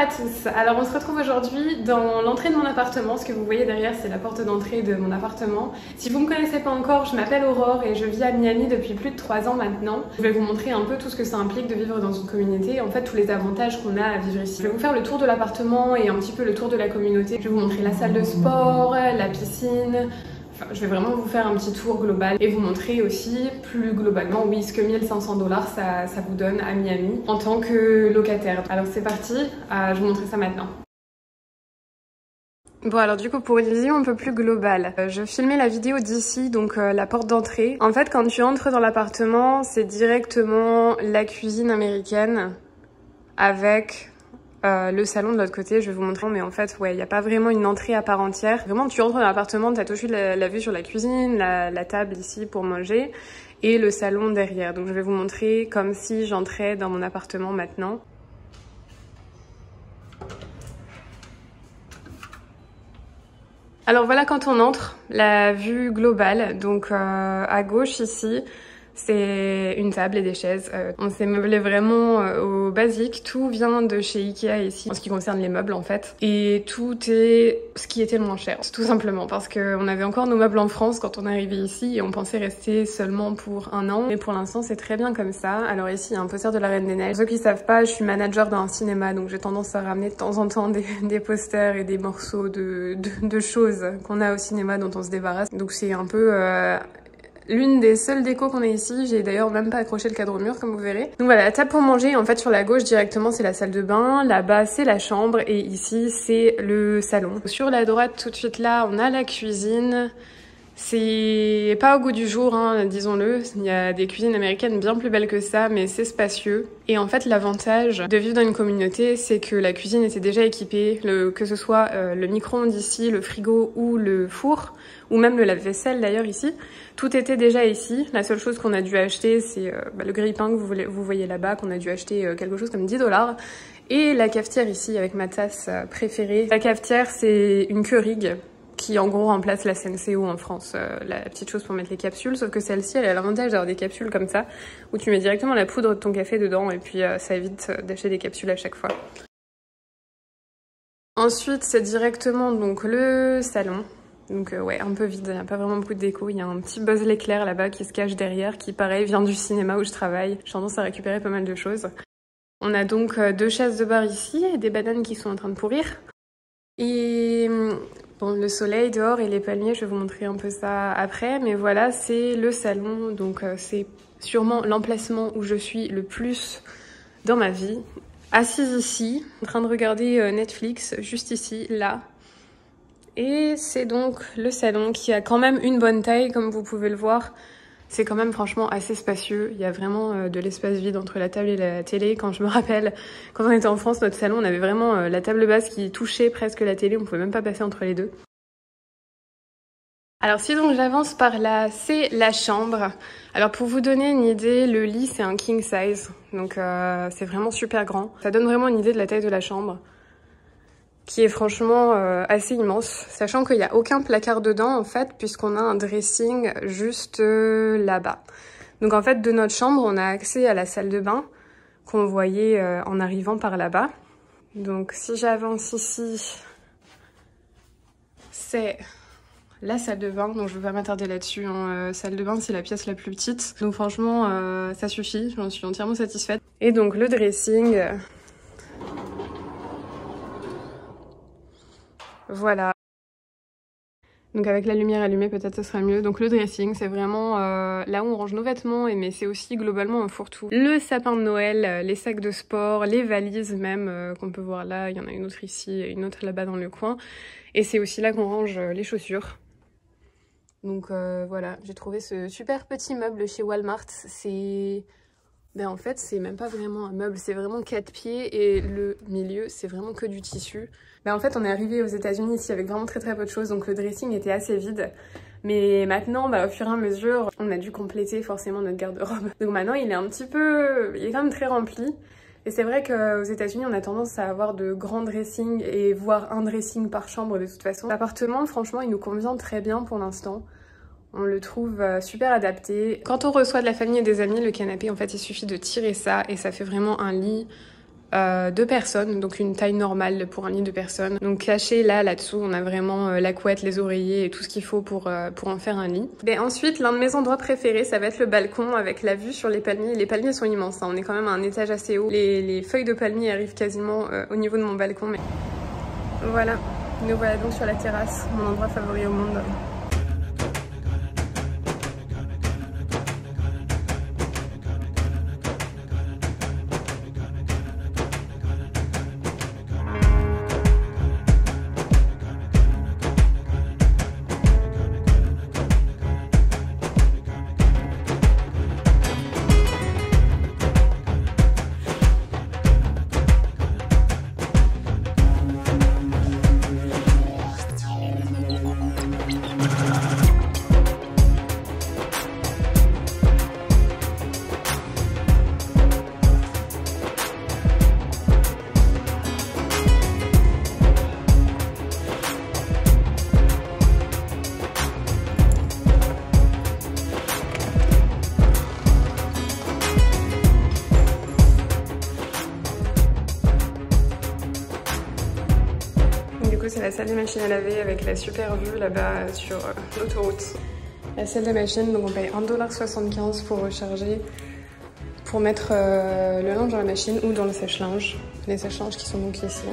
à tous, alors on se retrouve aujourd'hui dans l'entrée de mon appartement. Ce que vous voyez derrière, c'est la porte d'entrée de mon appartement. Si vous ne me connaissez pas encore, je m'appelle Aurore et je vis à Miami depuis plus de 3 ans maintenant. Je vais vous montrer un peu tout ce que ça implique de vivre dans une communauté, en fait tous les avantages qu'on a à vivre ici. Je vais vous faire le tour de l'appartement et un petit peu le tour de la communauté. Je vais vous montrer la salle de sport, la piscine. Enfin, je vais vraiment vous faire un petit tour global et vous montrer aussi plus globalement, oui, ce que 1500 $ ça vous donne à Miami en tant que locataire. Alors c'est parti, je vais vous montrer ça maintenant. Bon alors du coup pour une vision un peu plus globale, je filmais la vidéo d'ici, donc la porte d'entrée. En fait quand tu entres dans l'appartement, c'est directement la cuisine américaine avec le salon de l'autre côté. Je vais vous montrer, mais en fait ouais, il n'y a pas vraiment une entrée à part entière. Vraiment tu rentres dans l'appartement, t'as tout de suite la vue sur la cuisine, la table ici pour manger et le salon derrière. Donc je vais vous montrer comme si j'entrais dans mon appartement maintenant. Alors voilà quand on entre, la vue globale. Donc à gauche ici, c'est une table et des chaises. On s'est meublé vraiment au basique. Tout vient de chez Ikea ici, en ce qui concerne les meubles en fait. Et tout est ce qui était le moins cher, tout simplement. Parce qu'on avait encore nos meubles en France quand on est arrivé ici et on pensait rester seulement pour 1 an. Mais pour l'instant, c'est très bien comme ça. Alors ici, il y a un poster de la Reine des Neiges. Pour ceux qui savent pas, je suis manager dans un cinéma, donc j'ai tendance à ramener de temps en temps des posters et des morceaux de choses qu'on a au cinéma dont on se débarrasse. Donc c'est un peu... l'une des seules décos qu'on a ici. J'ai d'ailleurs même pas accroché le cadre au mur comme vous verrez. Donc voilà, la table pour manger, en fait sur la gauche directement c'est la salle de bain, là-bas c'est la chambre et ici c'est le salon. Sur la droite tout de suite là on a la cuisine. C'est pas au goût du jour, hein, disons-le. Il y a des cuisines américaines bien plus belles que ça, mais c'est spacieux. Et en fait, l'avantage de vivre dans une communauté, c'est que la cuisine était déjà équipée, que ce soit le micro-ondes ici, le frigo ou le four, ou même le lave-vaisselle d'ailleurs ici. Tout était déjà ici. La seule chose qu'on a dû acheter, c'est le grille-pain que vous voyez là-bas, qu'on a dû acheter quelque chose comme 10 $. Et la cafetière ici, avec ma tasse préférée. La cafetière, c'est une Keurig qui en gros remplace la Senseo en France, la petite chose pour mettre les capsules, sauf que celle-ci elle a l'avantage d'avoir des capsules comme ça, où tu mets directement la poudre de ton café dedans et puis ça évite d'acheter des capsules à chaque fois. Ensuite c'est directement donc le salon, donc ouais un peu vide, il n'y a pas vraiment beaucoup de déco, il y a un petit Buzz l'éclair là-bas qui se cache derrière, qui pareil vient du cinéma où je travaille, j'ai tendance à récupérer pas mal de choses. On a donc 2 chaises de bar ici et des bananes qui sont en train de pourrir. Et bon, le soleil dehors et les palmiers, je vais vous montrer un peu ça après, mais voilà, c'est le salon, donc c'est sûrement l'emplacement où je suis le plus dans ma vie. Assise ici, en train de regarder Netflix, juste ici, là. Et c'est donc le salon qui a quand même une bonne taille, comme vous pouvez le voir. C'est quand même franchement assez spacieux. Il y a vraiment de l'espace vide entre la table et la télé. Quand je me rappelle, quand on était en France, notre salon, on avait vraiment la table basse qui touchait presque la télé. On pouvait même pas passer entre les deux. Alors si donc j'avance par là, c'est la chambre. Alors pour vous donner une idée, le lit c'est un king size. Donc c'est vraiment super grand. Ça donne vraiment une idée de la taille de la chambre, qui est franchement assez immense, sachant qu'il n'y a aucun placard dedans en fait, puisqu'on a un dressing juste là-bas. Donc en fait de notre chambre, on a accès à la salle de bain qu'on voyait en arrivant par là-bas. Donc si j'avance ici, c'est la salle de bain, donc je ne vais pas m'attarder là-dessus, hein. Salle de bain c'est la pièce la plus petite, donc franchement ça suffit, j'en suis entièrement satisfaite. Et donc le dressing... Voilà. Donc avec la lumière allumée, peut-être ce sera mieux. Donc le dressing, c'est vraiment là où on range nos vêtements, mais c'est aussi globalement un fourre-tout. Le sapin de Noël, les sacs de sport, les valises même, qu'on peut voir là. Il y en a une autre ici et une autre là-bas dans le coin. Et c'est aussi là qu'on range les chaussures. Donc voilà, j'ai trouvé ce super petit meuble chez Walmart. C'est... Ben en fait, c'est même pas vraiment un meuble, c'est vraiment 4 pieds et le milieu, c'est vraiment que du tissu. Ben en fait, on est arrivé aux États-Unis ici avec vraiment très peu de choses, donc le dressing était assez vide. Mais maintenant, bah, au fur et à mesure, on a dû compléter forcément notre garde-robe. Donc maintenant, il est un petit peu... il est quand même très rempli. Et c'est vrai qu'aux États-Unis, on a tendance à avoir de grands dressings et voire un dressing par chambre de toute façon. L'appartement, franchement, il nous convient très bien pour l'instant. On le trouve super adapté. Quand on reçoit de la famille et des amis, le canapé, en fait, il suffit de tirer ça et ça fait vraiment un lit 2 personnes, donc une taille normale pour un lit de personnes. Donc caché là-dessous, on a vraiment la couette, les oreillers et tout ce qu'il faut pour en faire un lit. Et ensuite, l'un de mes endroits préférés, ça va être le balcon avec la vue sur les palmiers. Les palmiers sont immenses, hein. On est quand même à un étage assez haut. Les feuilles de palmiers arrivent quasiment au niveau de mon balcon. Mais voilà, nous voilà donc sur la terrasse, mon endroit favori au monde. C'est la salle des machines à laver avec la super vue là-bas sur l'autoroute. La salle des machines, donc on paye 1,75 $ pour recharger, pour mettre le linge dans la machine ou dans le sèche-linge. Les sèche-linges qui sont donc ici.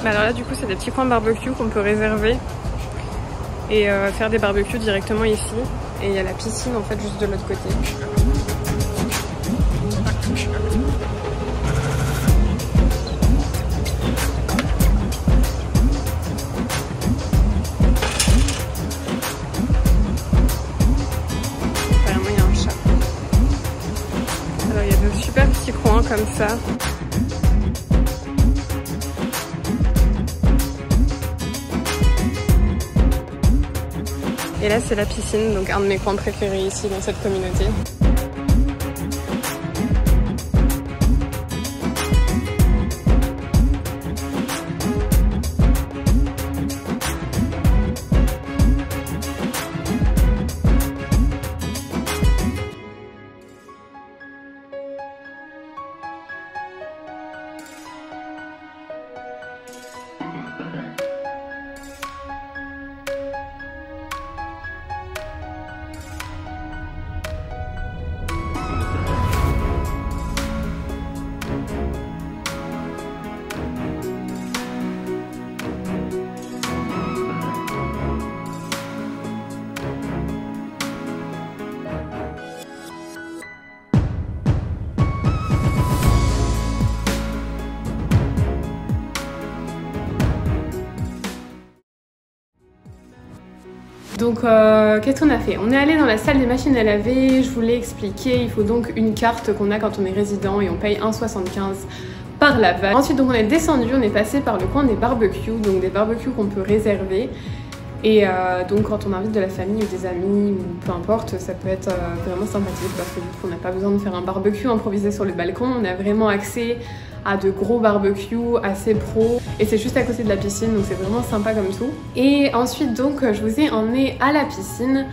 Alors là du coup c'est des petits coins barbecue qu'on peut réserver et faire des barbecues directement ici. Et il y a la piscine en fait juste de l'autre côté. Apparemment il y a un chat. Alors il y a de super petits coins comme ça. Et là c'est la piscine, donc un de mes coins préférés ici dans cette communauté. Donc qu'est-ce qu'on a fait? On est allé dans la salle des machines à laver, je vous l'ai expliqué, il faut donc une carte qu'on a quand on est résident et on paye 1,75 $ par lavage. Ensuite donc on est descendu, on est passé par le coin des barbecues, donc des barbecues qu'on peut réserver. Et donc quand on invite de la famille ou des amis ou peu importe, ça peut être vraiment sympathique parce que du coup on n'a pas besoin de faire un barbecue improvisé sur le balcon, on a vraiment accès à de gros barbecues assez pro et c'est juste à côté de la piscine donc c'est vraiment sympa comme tout. Et ensuite donc je vous ai emmené à la piscine,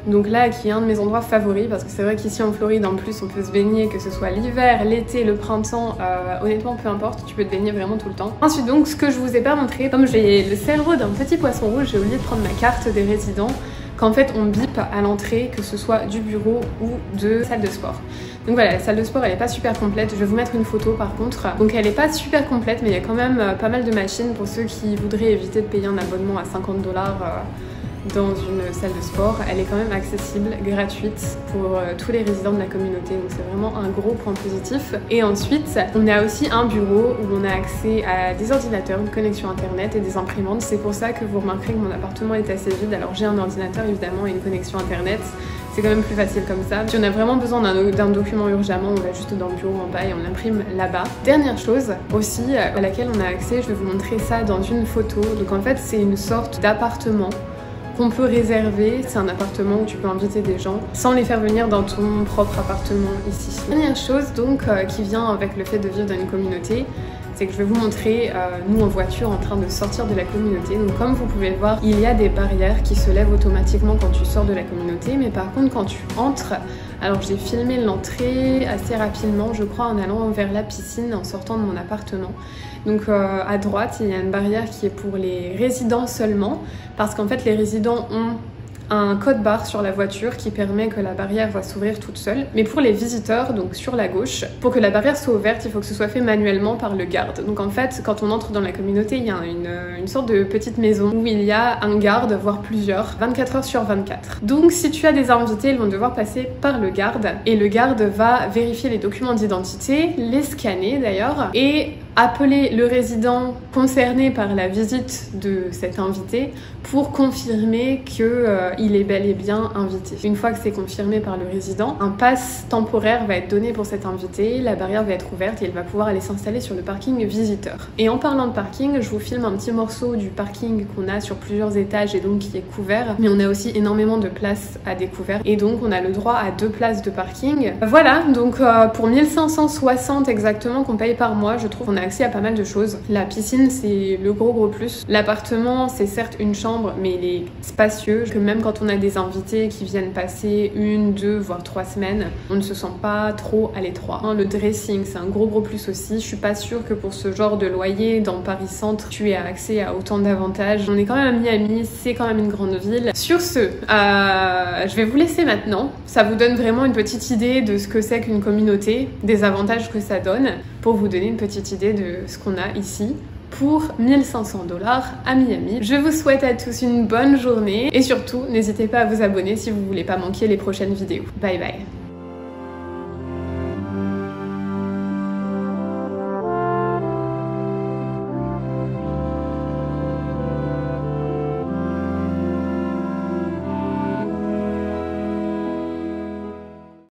donc là qui est un de mes endroits favoris parce que c'est vrai qu'ici en Floride en plus on peut se baigner, que ce soit l'hiver, l'été, le printemps, honnêtement peu importe, tu peux te baigner vraiment tout le temps. Ensuite donc ce que je vous ai pas montré, comme j'ai le cerveau d'un petit poisson rouge, j'ai oublié de prendre ma carte des résidents qu'en fait on bip à l'entrée, que ce soit du bureau ou de salle de sport. Donc voilà, la salle de sport elle est pas super complète, je vais vous mettre une photo par contre. Donc elle est pas super complète mais il y a quand même pas mal de machines pour ceux qui voudraient éviter de payer un abonnement à 50 $ dans une salle de sport. Elle est quand même accessible, gratuite pour tous les résidents de la communauté, donc c'est vraiment un gros point positif. Et ensuite on a aussi un bureau où on a accès à des ordinateurs, une connexion internet et des imprimantes. C'est pour ça que vous remarquerez que mon appartement est assez vide. Alors j'ai un ordinateur évidemment et une connexion internet, c'est quand même plus facile comme ça. Si on a vraiment besoin d'un document urgemment, on va juste dans le bureau en bas et on imprime là-bas. Dernière chose aussi à laquelle on a accès, je vais vous montrer ça dans une photo. Donc en fait c'est une sorte d'appartement qu'on peut réserver. C'est un appartement où tu peux inviter des gens sans les faire venir dans ton propre appartement ici. Dernière chose donc qui vient avec le fait de vivre dans une communauté, c'est que je vais vous montrer nous en voiture en train de sortir de la communauté. Donc comme vous pouvez le voir, il y a des barrières qui se lèvent automatiquement quand tu sors de la communauté, mais par contre quand tu entres, alors j'ai filmé l'entrée assez rapidement, je crois en allant vers la piscine en sortant de mon appartement. Donc à droite, il y a une barrière qui est pour les résidents seulement, parce qu'en fait les résidents ont un code barre sur la voiture qui permet que la barrière va s'ouvrir toute seule. Mais pour les visiteurs, donc sur la gauche, pour que la barrière soit ouverte, il faut que ce soit fait manuellement par le garde. Donc en fait, quand on entre dans la communauté, il y a une sorte de petite maison où il y a un garde, voire plusieurs, 24 heures sur 24. Donc si tu as des invités, ils vont devoir passer par le garde et le garde va vérifier les documents d'identité, les scanner d'ailleurs, et appeler le résident concerné par la visite de cet invité pour confirmer qu'il est bel et bien invité. Une fois que c'est confirmé par le résident, un pass temporaire va être donné pour cet invité, la barrière va être ouverte et il va pouvoir aller s'installer sur le parking visiteur. Et en parlant de parking, je vous filme un petit morceau du parking qu'on a sur plusieurs étages et donc qui est couvert, mais on a aussi énormément de places à découvert et donc on a le droit à 2 places de parking. Voilà, donc pour 1560 exactement qu'on paye par mois, je trouve qu'on a accès à pas mal de choses. La piscine, c'est le gros plus. L'appartement, c'est certes une chambre, mais il est spacieux, que même quand on a des invités qui viennent passer 1, 2, voire 3 semaines, on ne se sent pas trop à l'étroit. Le dressing, c'est un gros plus aussi. Je suis pas sûre que pour ce genre de loyer dans Paris Centre, tu aies accès à autant d'avantages. On est quand même à Miami, c'est quand même une grande ville. Sur ce, je vais vous laisser maintenant. Ça vous donne vraiment une petite idée de ce que c'est qu'une communauté, des avantages que ça donne, pour vous donner une petite idée de ce qu'on a ici pour 1500 $ à Miami. Je vous souhaite à tous une bonne journée et surtout, n'hésitez pas à vous abonner si vous voulez pas manquer les prochaines vidéos. Bye bye!